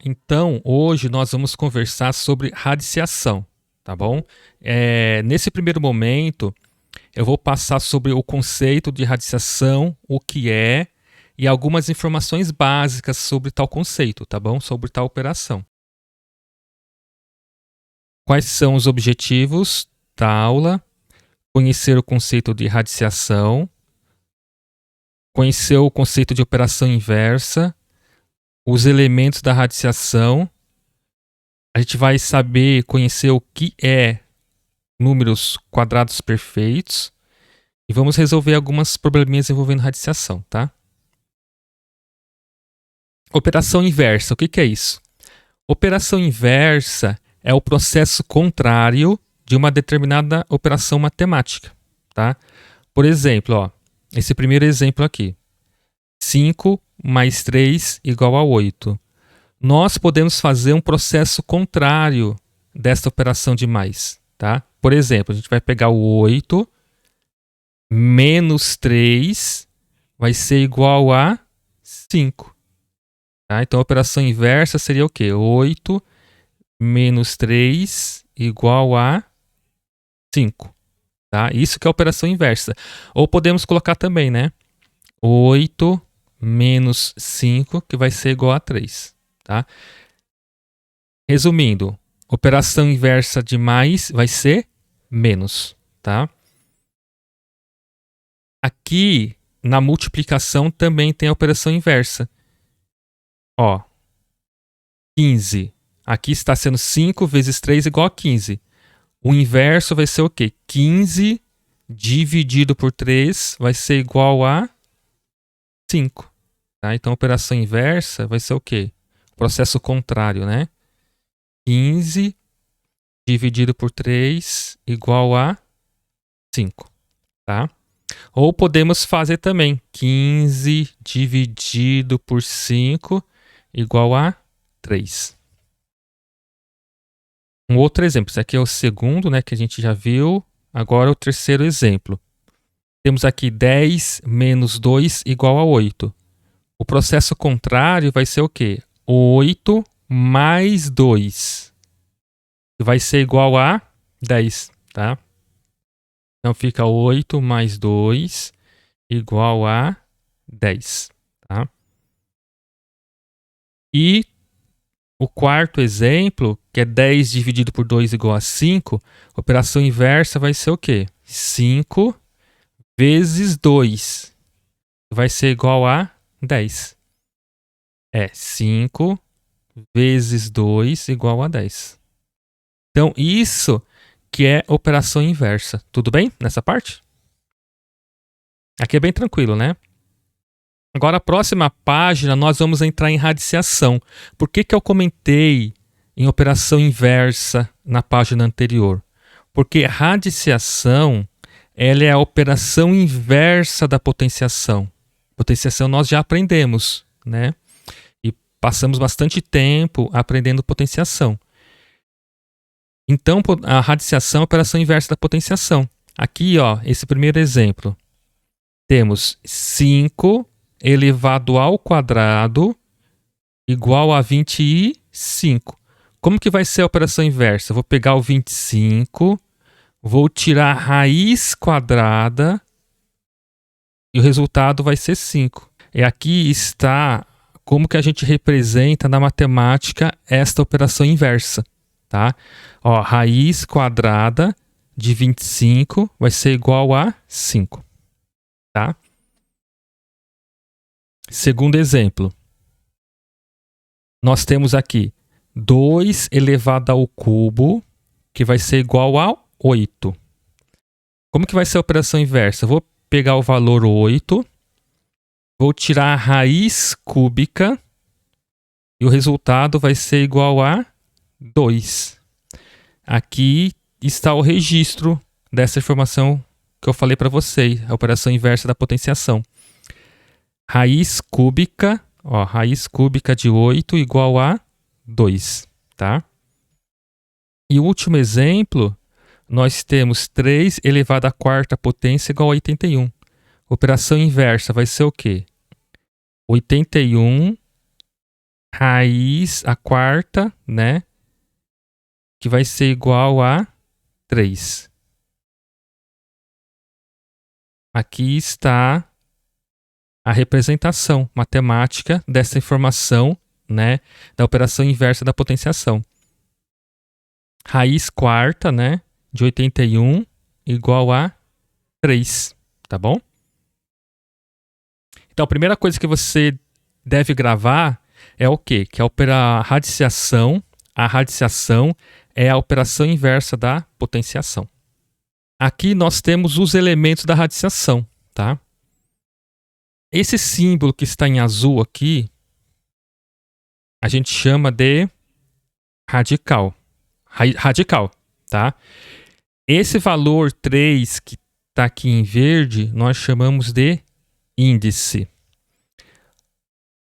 Então hoje nós vamos conversar sobre radiciação, tá bom? Nesse primeiro momento, eu vou passar sobre o conceito de radiciação, o que é, e algumas informações básicas sobre tal conceito, tá bom? Sobre tal operação. Quais são os objetivos da aula? Conhecer o conceito de radiciação, conhecer o conceito de operação inversa, os elementos da radiciação. A gente vai saber conhecer o que é números quadrados perfeitos e vamos resolver algumas probleminhas envolvendo radiciação, tá? Operação inversa, o que é isso? Operação inversa é o processo contrário de uma determinada operação matemática, tá? Por exemplo, esse primeiro exemplo aqui. 5 mais 3 igual a 8. Nós podemos fazer um processo contrário desta operação de mais, tá? Por exemplo, a gente vai pegar o 8 menos 3 vai ser igual a 5. Tá? Então a operação inversa seria o quê? 8 menos 3 igual a 5. Tá? Isso que é a operação inversa. Ou podemos colocar também, né? 8 menos 5, que vai ser igual a 3. Tá? Resumindo, operação inversa de mais vai ser menos. Tá? Aqui, na multiplicação, também tem a operação inversa. 15. Aqui está sendo 5 vezes 3 igual a 15. O inverso vai ser o quê? 15 dividido por 3 vai ser igual a 5. Tá? Então, a operação inversa vai ser o quê? Processo contrário, né? 15 dividido por 3 igual a 5. Tá? Ou podemos fazer também 15 dividido por 5 igual a 3. Um outro exemplo, esse aqui é o segundo, né, que a gente já viu. Agora o terceiro exemplo. Temos aqui 10 menos 2 igual a 8. O processo contrário vai ser o quê? 8 mais 2. Que vai ser igual a 10, tá? Então fica 8 mais 2 igual a 10, tá? E o quarto exemplo, que é 10 dividido por 2 igual a 5, a operação inversa vai ser o quê? 5 vezes 2 vai ser igual a 10. 5 vezes 2 igual a 10. Então, isso que é operação inversa. Tudo bem nessa parte? Aqui é bem tranquilo, né? Agora, a próxima página, nós vamos entrar em radiciação. Por que eu comentei em operação inversa na página anterior? Porque radiciação ela é a operação inversa da potenciação. Potenciação nós já aprendemos, né? E passamos bastante tempo aprendendo potenciação. Então, a radiciação é a operação inversa da potenciação. Aqui, esse primeiro exemplo. Temos 5 elevado ao quadrado igual a 25. Como que vai ser a operação inversa? Eu vou pegar o 25, vou tirar a raiz quadrada e o resultado vai ser 5. E aqui está como que a gente representa na matemática esta operação inversa. Tá? Raiz quadrada de 25 vai ser igual a 5. Tá? Segundo exemplo, nós temos aqui 2 elevado ao cubo, que vai ser igual a 8. Como que vai ser a operação inversa? Eu vou pegar o valor 8, vou tirar a raiz cúbica, e o resultado vai ser igual a 2. Aqui está o registro dessa informação que eu falei para vocês, a operação inversa da potenciação. Raiz cúbica de 8 igual a 2, tá? E o último exemplo, nós temos 3 elevado à quarta potência igual a 81. Operação inversa vai ser o quê? 81 raiz, a quarta, né? Que vai ser igual a 3. Aqui está a representação matemática dessa informação, né? Da operação inversa da potenciação. Raiz quarta, né? De 81 igual a 3, tá bom? Então, a primeira coisa que você deve gravar é o quê? Que a radiciação é a operação inversa da potenciação. Aqui nós temos os elementos da radiciação, tá? Esse símbolo que está em azul aqui, a gente chama de radical. Radical, tá? Esse valor 3 que está aqui em verde, nós chamamos de índice.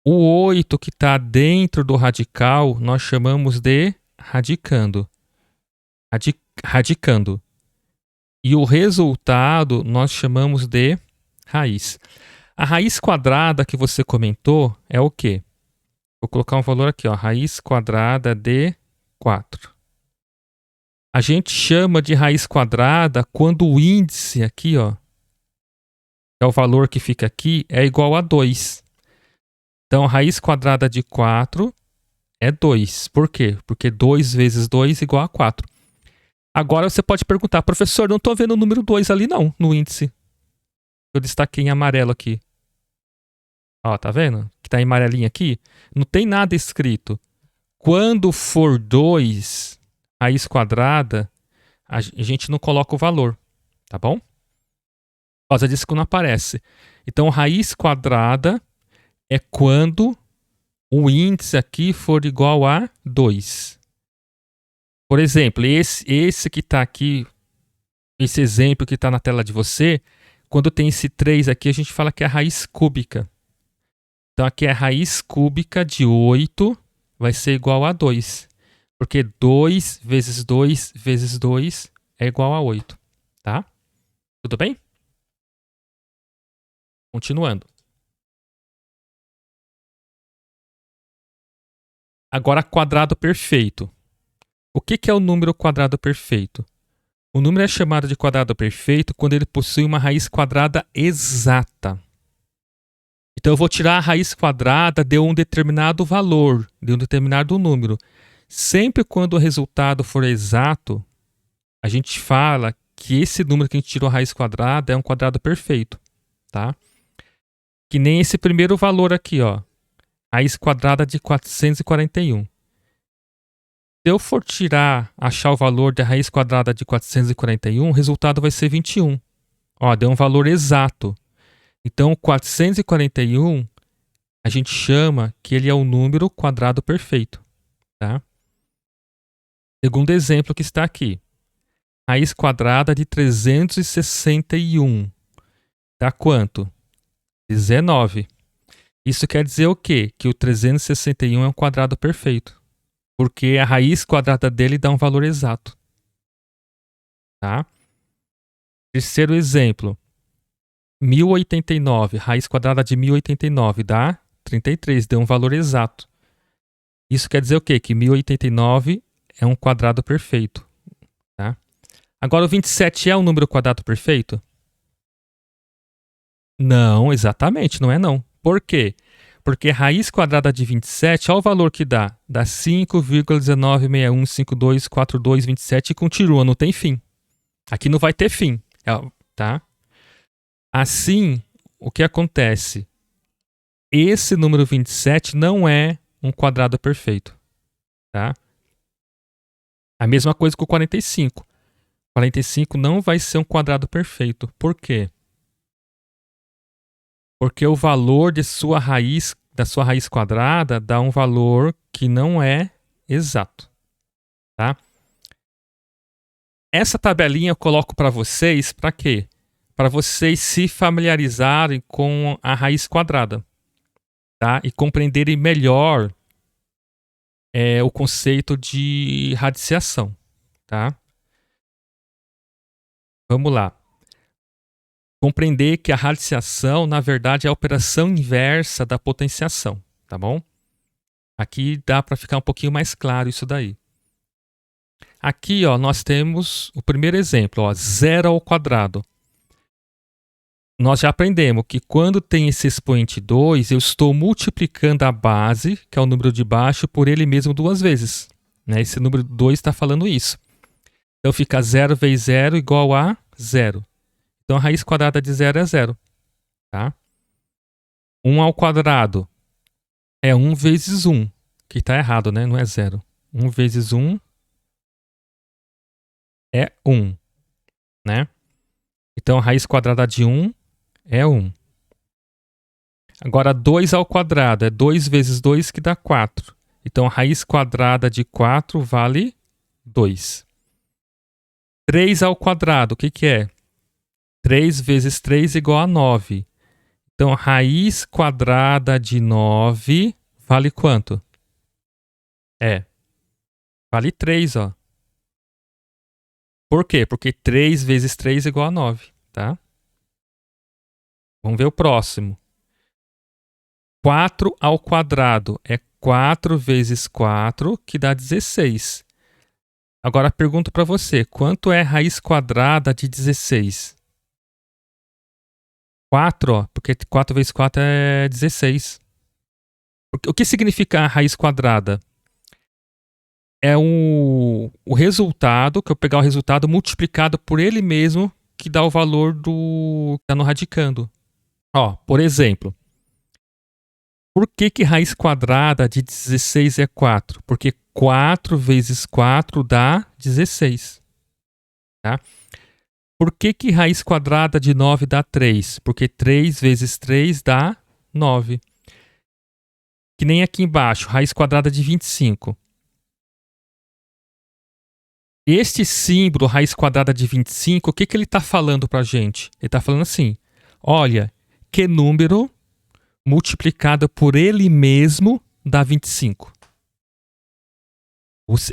O 8 que está dentro do radical, nós chamamos de radicando. Radicando. E o resultado nós chamamos de raiz. A raiz quadrada que você comentou é o quê? Vou colocar um valor aqui, ó, raiz quadrada de 4. A gente chama de raiz quadrada quando o índice aqui, ó, é o valor que fica aqui, é igual a 2. Então, a raiz quadrada de 4 é 2. Por quê? Porque 2 vezes 2 é igual a 4. Agora você pode perguntar, professor, não estou vendo o número 2 ali não, no índice. Eu destaquei em amarelo aqui. Ó, tá vendo? Que tá em amarelinho aqui. Não tem nada escrito. Quando for 2, raiz quadrada, a gente não coloca o valor, tá bom? Por causa disso que não aparece. Então, raiz quadrada é quando o índice aqui for igual a 2. Por exemplo, esse que está aqui, esse exemplo que está na tela de você, quando tem esse 3 aqui, a gente fala que é a raiz cúbica. Então, aqui é a raiz cúbica de 8 vai ser igual a 2. Porque 2 vezes 2 vezes 2 é igual a 8. Tá? Tudo bem? Continuando. Agora, quadrado perfeito. O que é o número quadrado perfeito? O número é chamado de quadrado perfeito quando ele possui uma raiz quadrada exata. Então, eu vou tirar a raiz quadrada de um determinado valor, de um determinado número. Sempre quando o resultado for exato, a gente fala que esse número que a gente tirou a raiz quadrada é um quadrado perfeito, tá? Que nem esse primeiro valor aqui, ó. Raiz quadrada de 441. Se eu for achar o valor da raiz quadrada de 441, o resultado vai ser 21. Ó, deu um valor exato. Então, 441, a gente chama que ele é um número quadrado perfeito, tá? Segundo exemplo que está aqui. Raiz quadrada de 361. Dá quanto? 19. Isso quer dizer o quê? Que o 361 é um quadrado perfeito. Porque a raiz quadrada dele dá um valor exato. Tá? Terceiro exemplo. 1089. Raiz quadrada de 1089 dá 33. Deu um valor exato. Isso quer dizer o quê? Que 1089 é um quadrado perfeito. Tá? Agora, o 27 é um número quadrado perfeito? Não, exatamente, não é não. Por quê? Porque raiz quadrada de 27, olha o valor que dá. Dá 5,1961524227 e continua, não tem fim. Aqui não vai ter fim, tá? Assim, o que acontece? Esse número 27 não é um quadrado perfeito, tá? A mesma coisa com o 45. 45 não vai ser um quadrado perfeito. Por quê? Porque o valor da sua raiz quadrada dá um valor que não é exato, tá? Essa tabelinha eu coloco para vocês, para quê? Para vocês se familiarizarem com a raiz quadrada, tá? E compreenderem melhor o conceito de radiciação, tá? Vamos lá. Compreender que a radiciação, na verdade, é a operação inversa da potenciação, tá bom? Aqui dá para ficar um pouquinho mais claro isso daí. Aqui, ó, nós temos o primeiro exemplo, ó, 0 ao quadrado. Nós já aprendemos que quando tem esse expoente 2, eu estou multiplicando a base, que é o número de baixo, por ele mesmo 2 vezes. Né? Esse número 2 está falando isso. Então fica 0 vezes 0 igual a 0. Então a raiz quadrada de 0 é 0. Tá? 1 ao quadrado é 1 vezes 1, que está errado, né? Não é 0. 1 vezes 1 é 1. Né? Então a raiz quadrada de 1 é 1. Agora 2 ao quadrado é 2 vezes 2 que dá 4. Então a raiz quadrada de 4 vale 2. 3 ao quadrado, o que é? 3 vezes 3 igual a 9. Então a raiz quadrada de 9 vale quanto? Vale 3, ó. Por quê? Porque 3 vezes 3 igual a 9, tá? Vamos ver o próximo. 4 ao quadrado é 4 vezes 4, que dá 16. Agora pergunto para você, quanto é raiz quadrada de 16? 4, ó, porque 4 vezes 4 é 16. O que significa a raiz quadrada? É o resultado, que eu pegar o resultado multiplicado por ele mesmo, que dá o valor do que está no radicando. Ó, por exemplo, por que raiz quadrada de 16 é 4? Porque 4 vezes 4 dá 16. Tá? Por que raiz quadrada de 9 dá 3? Porque 3 vezes 3 dá 9. Que nem aqui embaixo, raiz quadrada de 25. Este símbolo, raiz quadrada de 25, o que ele está falando para a gente? Ele está falando assim, olha, que número multiplicado por ele mesmo dá 25?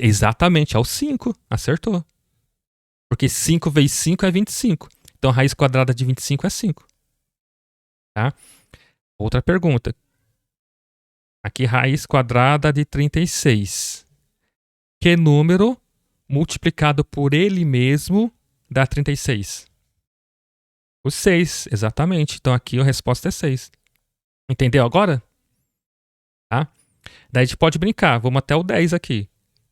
Exatamente, é o 5, acertou. Porque 5 vezes 5 é 25. Então, a raiz quadrada de 25 é 5. Tá? Outra pergunta. Aqui, raiz quadrada de 36. Que número multiplicado por ele mesmo dá 36? O 6, exatamente. Então, aqui a resposta é 6. Entendeu agora? Tá? Daí a gente pode brincar. Vamos até o 10 aqui.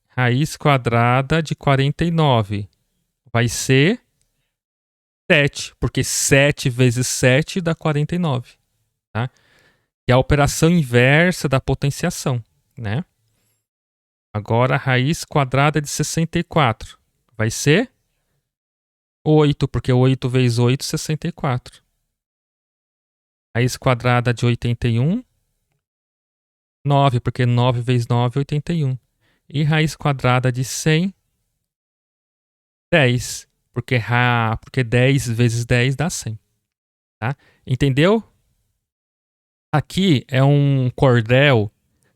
Raiz quadrada de 49. Vai ser 7, porque 7 vezes 7 dá 49. Tá? E a operação inversa da potenciação. Né? Agora, a raiz quadrada de 64. Vai ser 8, porque 8 vezes 8 é 64. Raiz quadrada de 81. 9, porque 9 vezes 9 é 81. E raiz quadrada de 100, 10. Porque 10 vezes 10 dá 100. Tá? Entendeu? Aqui é um cordel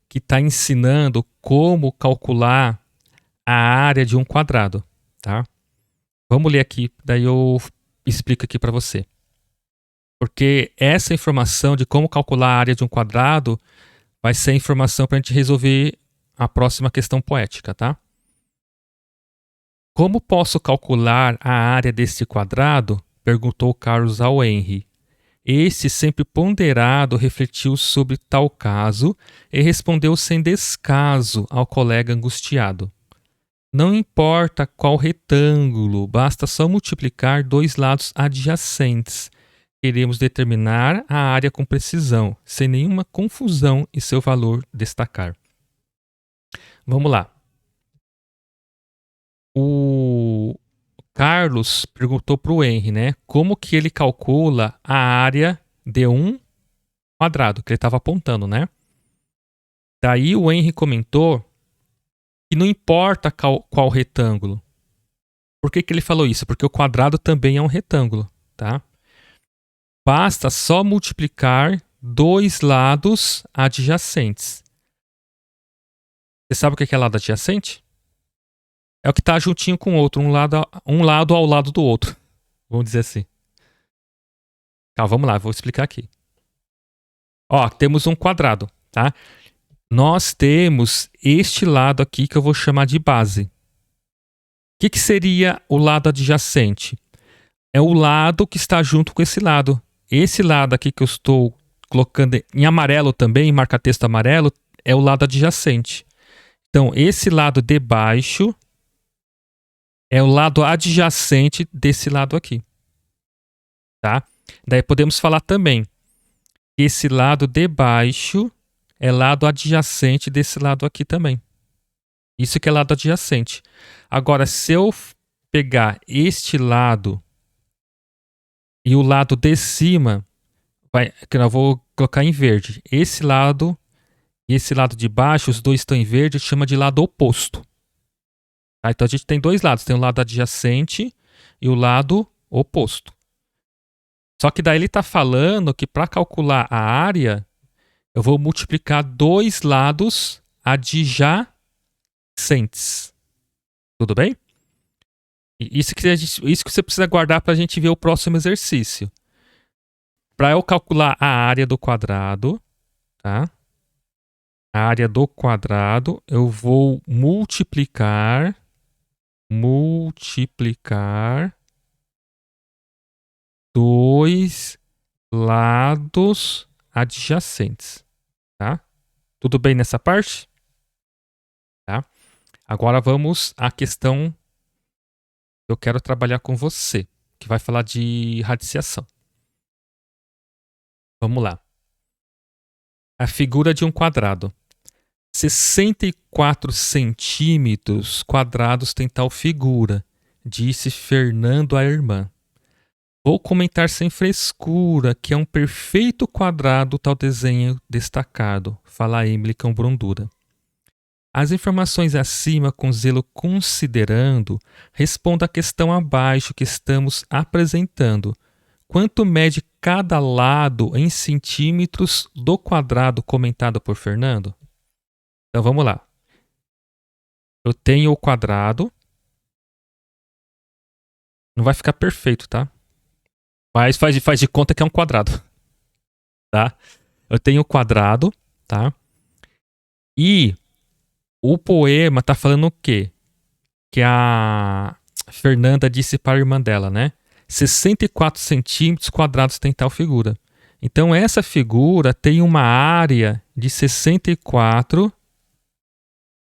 que está ensinando como calcular a área de um quadrado. Tá? Vamos ler aqui, daí eu explico aqui para você. Porque essa informação de como calcular a área de um quadrado vai ser a informação para a gente resolver a próxima questão poética, tá? Como posso calcular a área deste quadrado? Perguntou Carlos ao Henry. Este, sempre ponderado, refletiu sobre tal caso e respondeu sem descaso ao colega angustiado. Não importa qual retângulo, basta só multiplicar dois lados adjacentes. Queremos determinar a área com precisão, sem nenhuma confusão e seu valor destacar. Vamos lá. O Carlos perguntou para o Henry, né? Como que ele calcula a área de um quadrado, que ele estava apontando, né? Daí o Henry comentou que não importa qual retângulo. Por que ele falou isso? Porque o quadrado também é um retângulo, tá? Basta só multiplicar dois lados adjacentes. Você sabe o que é lado adjacente? É o que está juntinho com o outro, um lado ao lado do outro. Vamos dizer assim. Tá, vamos lá, vou explicar aqui. Ó, temos um quadrado, tá? nós temos este lado aqui que eu vou chamar de base. O que seria o lado adjacente? É o lado que está junto com esse lado. Esse lado aqui que eu estou colocando em amarelo também, em marca-texto amarelo, é o lado adjacente. Então, esse lado de baixo é o lado adjacente desse lado aqui. Tá? Daí podemos falar também que esse lado de baixo é lado adjacente desse lado aqui também. Isso que é lado adjacente. Agora, se eu pegar este lado e o lado de cima, que eu vou colocar em verde. Esse lado e esse lado de baixo, os dois estão em verde, chama de lado oposto. Tá? Então a gente tem dois lados, tem o lado adjacente e o lado oposto. Só que daí ele está falando que para calcular a área, eu vou multiplicar dois lados adjacentes. Tudo bem? Isso que você precisa guardar para a gente ver o próximo exercício. Para eu calcular a área do quadrado, tá? A área do quadrado, eu vou multiplicar dois lados adjacentes, tá? Tudo bem nessa parte? Tá? Agora vamos à questão que eu quero trabalhar com você, que vai falar de radiciação. Vamos lá. A figura de um quadrado. 64 centímetros quadrados tem tal figura, disse Fernando à irmã. Vou comentar sem frescura que é um perfeito quadrado tal desenho destacado, fala Emily com brandura. As informações acima, com zelo considerando, responda à questão abaixo que estamos apresentando. Quanto mede cada lado em centímetros do quadrado comentado por Fernando? Então vamos lá. Eu tenho o quadrado. Não vai ficar perfeito, tá? Mas faz de conta que é um quadrado. Tá? Eu tenho o quadrado, tá? E o poema tá falando o quê? Que a Fernanda disse para a irmã dela, né? 64 centímetros quadrados tem tal figura. Então essa figura tem uma área de 64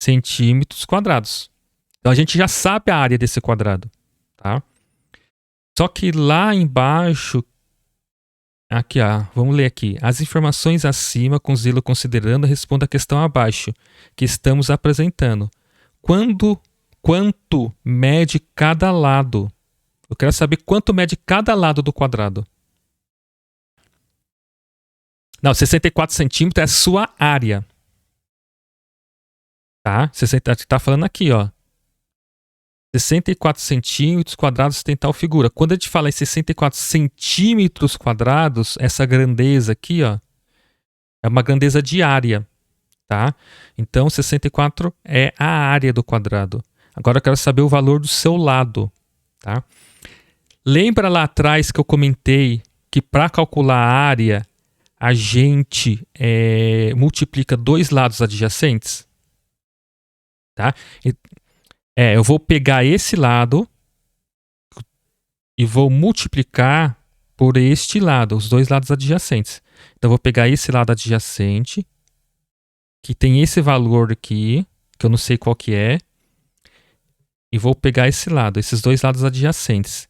centímetros quadrados. Então a gente já sabe a área desse quadrado, tá? Só que lá embaixo, aqui, vamos ler aqui. As informações acima, com zelo considerando, responda a questão abaixo, que estamos apresentando. Quanto mede cada lado? Eu quero saber quanto mede cada lado do quadrado. Não, 64 centímetros é a sua área. Tá? Você está falando aqui, ó. 64 centímetros quadrados tem tal figura. Quando a gente fala em 64 centímetros quadrados, essa grandeza aqui, ó, é uma grandeza de área, tá? Então, 64 é a área do quadrado. Agora eu quero saber o valor do seu lado, tá? Lembra lá atrás que eu comentei que para calcular a área, a gente multiplica dois lados adjacentes? Tá? Eu vou pegar esse lado e vou multiplicar por este lado, os dois lados adjacentes. Então, eu vou pegar esse lado adjacente, que tem esse valor aqui, que eu não sei qual que é, e vou pegar esse lado, esses dois lados adjacentes,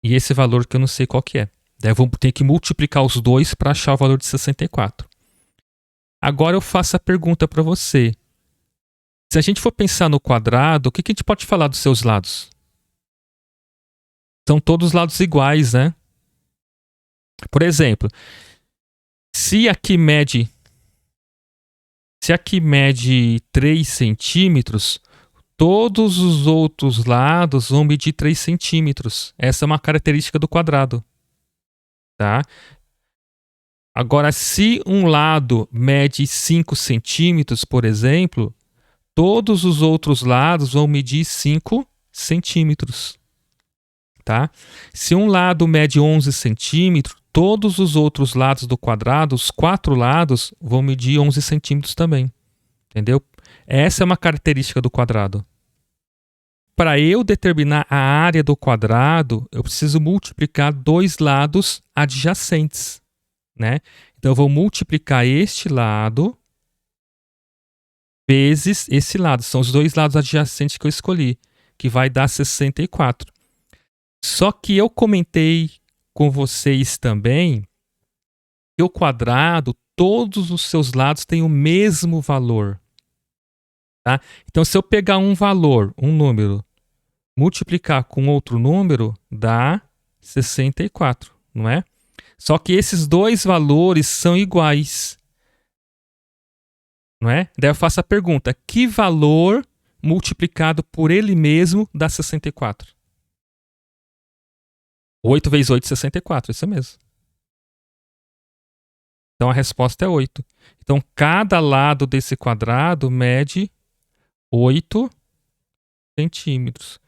e esse valor que eu não sei qual que é. Daí eu vou ter que multiplicar os dois para achar o valor de 64. Agora eu faço a pergunta para você. Se a gente for pensar no quadrado, o que a gente pode falar dos seus lados? São todos lados iguais, né? Por exemplo, se aqui mede 3 centímetros, todos os outros lados vão medir 3 centímetros. Essa é uma característica do quadrado. Tá? Agora, se um lado mede 5 centímetros, por exemplo, todos os outros lados vão medir 5 centímetros. Tá? Se um lado mede 11 centímetros, todos os outros lados do quadrado, os 4 lados, vão medir 11 centímetros também. Entendeu? Essa é uma característica do quadrado. Para eu determinar a área do quadrado, eu preciso multiplicar dois lados adjacentes, né? Então, eu vou multiplicar este lado vezes esse lado. São os dois lados adjacentes que eu escolhi, que vai dar 64. Só que eu comentei com vocês também que o quadrado, todos os seus lados têm o mesmo valor. Tá? Então, se eu pegar um valor, um número, multiplicar com outro número, dá 64, não é? Só que esses dois valores são iguais. Não é? Daí eu faço a pergunta: que valor multiplicado por ele mesmo dá 64? 8 vezes 8, 64, isso mesmo. Então a resposta é 8. Então cada lado desse quadrado mede 8 centímetros.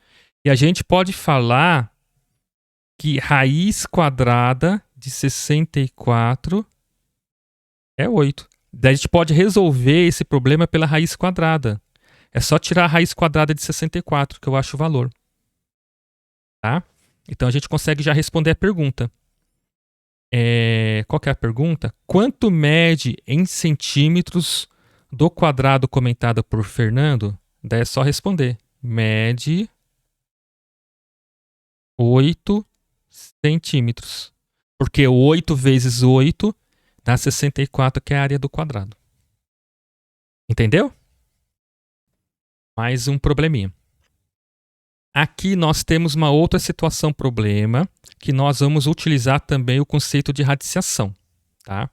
E a gente pode falar que raiz quadrada de 64 é 8. Daí a gente pode resolver esse problema pela raiz quadrada. É só tirar a raiz quadrada de 64, que eu acho o valor. Tá? Então a gente consegue já responder a pergunta. Qual que é a pergunta? Quanto mede em centímetros do quadrado comentado por Fernando? Daí é só responder. Mede 8 centímetros. Porque 8 vezes 8 dá 64, que é a área do quadrado. Entendeu? Mais um probleminha. Aqui nós temos uma outra situação problema, que nós vamos utilizar também o conceito de radiciação. Tá?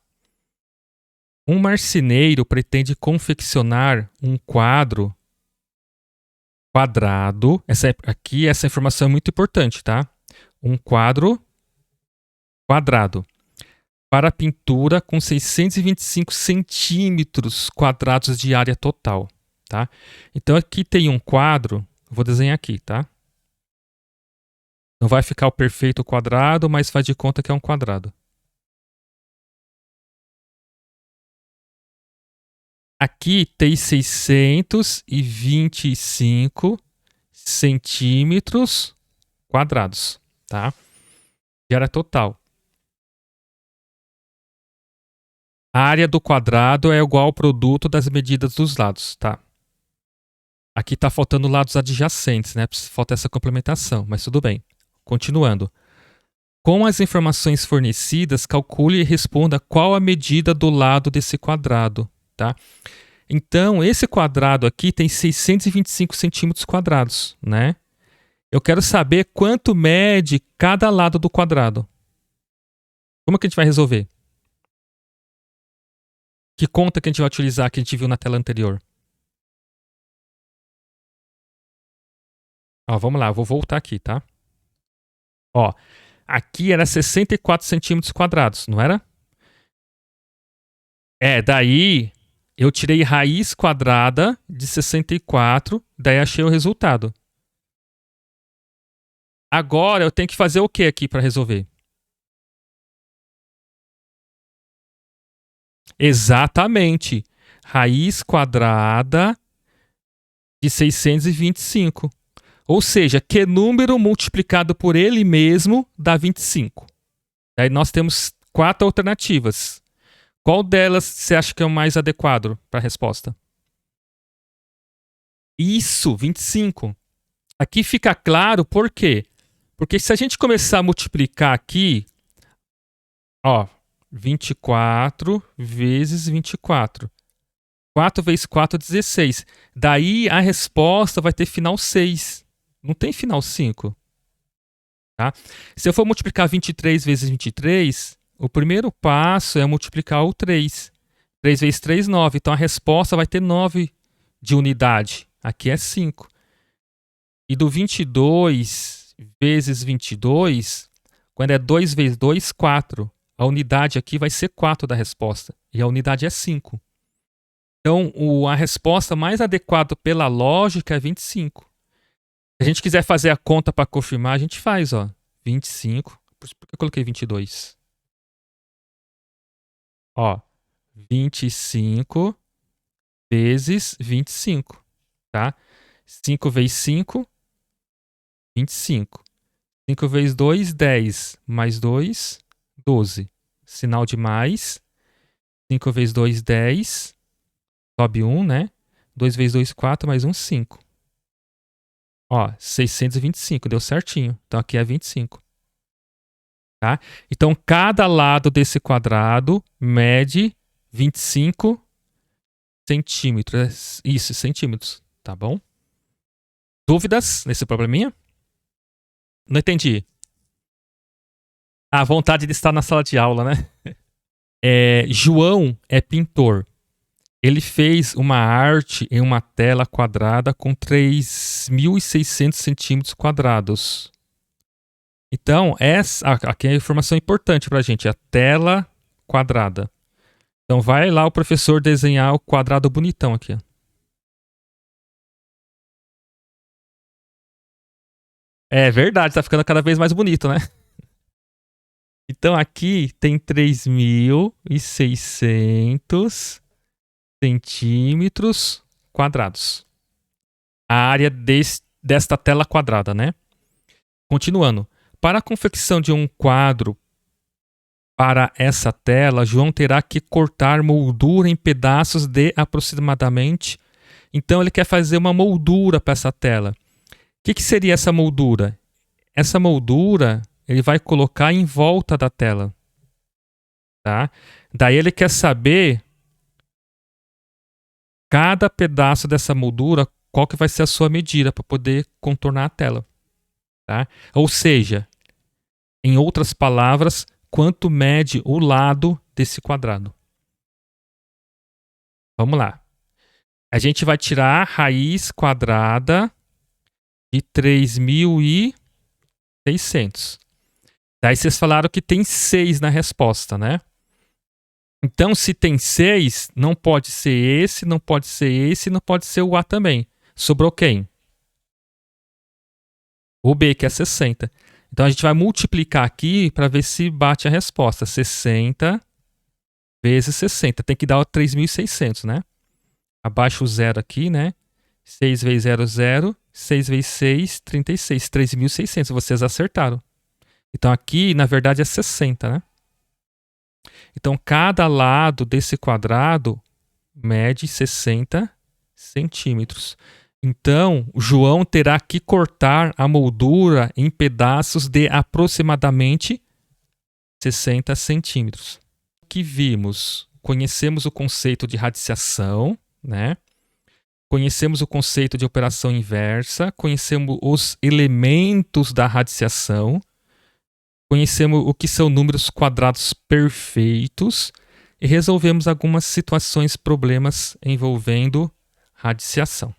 Um marceneiro pretende confeccionar um quadro quadrado. Essa informação é muito importante, tá? Um quadro quadrado para pintura com 625 centímetros quadrados de área total, tá? Então aqui tem um quadro, vou desenhar aqui, tá? Não vai ficar o perfeito quadrado, mas faz de conta que é um quadrado. Aqui tem 625 centímetros quadrados, tá? De área total. A área do quadrado é igual ao produto das medidas dos lados, tá? Aqui está faltando lados adjacentes, né? Falta essa complementação, mas tudo bem. Continuando. Com as informações fornecidas, calcule e responda qual a medida do lado desse quadrado, tá? Então, esse quadrado aqui tem 625 centímetros quadrados, né? Eu quero saber quanto mede cada lado do quadrado. Como que a gente vai resolver? Que conta que a gente vai utilizar que a gente viu na tela anterior? Ó, vamos lá, eu vou voltar aqui, tá? Ó, aqui era 64 centímetros quadrados, não era? Daí eu tirei raiz quadrada de 64, daí achei o resultado. Agora eu tenho que fazer o que aqui para resolver? Exatamente. Raiz quadrada de 625. Ou seja, que número multiplicado por ele mesmo dá 25? Aí nós temos 4 alternativas. Qual delas você acha que é o mais adequado para a resposta? Isso, 25. Aqui fica claro por quê? Porque se a gente começar a multiplicar aqui, ó, 24 vezes 24. 4 vezes 4, 16. Daí a resposta vai ter final 6. Não tem final 5. Tá? Se eu for multiplicar 23 vezes 23, o primeiro passo é multiplicar o 3. 3 vezes 3, 9. Então a resposta vai ter 9 de unidade. Aqui é 5. E do 22 vezes 22, quando é 2 vezes 2, 4. A unidade aqui vai ser 4 da resposta. E a unidade é 5. Então, a resposta mais adequada pela lógica é 25. Se a gente quiser fazer a conta para confirmar, a gente faz, ó. 25. Por que eu coloquei 22? Ó, 25 vezes 25, tá? 5 vezes 5, 25. 5 vezes 2, 10. Mais 2, 12. Sinal de mais. 5 vezes 2, 10. Sobe 1, né? 2 vezes 2, 4. Mais 1, 5. Ó, 625. Deu certinho. Então aqui é 25. Tá? Então cada lado desse quadrado mede 25 centímetros. Isso, centímetros. Tá bom? Dúvidas nesse probleminha? Não entendi. A vontade de estar na sala de aula, né? João é pintor. Ele fez uma arte em uma tela quadrada com 3.600 centímetros quadrados. Então, aqui é a informação importante para a gente, a tela quadrada. Então, vai lá o professor desenhar o quadrado bonitão aqui. É verdade, tá ficando cada vez mais bonito, né? Então, aqui tem 3.600 centímetros quadrados. A área desta tela quadrada, né? Continuando. Para a confecção de um quadro para essa tela, João terá que cortar moldura em pedaços de aproximadamente. Então, ele quer fazer uma moldura para essa tela. O que seria essa moldura? Essa moldura ele vai colocar em volta da tela. Tá? Daí ele quer saber cada pedaço dessa moldura, qual que vai ser a sua medida para poder contornar a tela. Tá? Ou seja, em outras palavras, quanto mede o lado desse quadrado. Vamos lá. A gente vai tirar a raiz quadrada de 3.600. Daí vocês falaram que tem 6 na resposta, né? Então, se tem 6, não pode ser esse, não pode ser esse, não pode ser o A também. Sobrou quem? O B, que é 60. Então, a gente vai multiplicar aqui para ver se bate a resposta. 60 vezes 60. Tem que dar o 3.600, né? Abaixa o zero aqui, né? 6 vezes 0, 0. 6 vezes 6, 36. 3.600. Vocês acertaram. Então, aqui, na verdade, é 60, né? Então, cada lado desse quadrado mede 60 centímetros. Então, o João terá que cortar a moldura em pedaços de aproximadamente 60 centímetros. O que vimos? Conhecemos o conceito de radiciação, né? Conhecemos o conceito de operação inversa, conhecemos os elementos da radiciação, conhecemos o que são números quadrados perfeitos e resolvemos algumas situações, problemas envolvendo radiciação.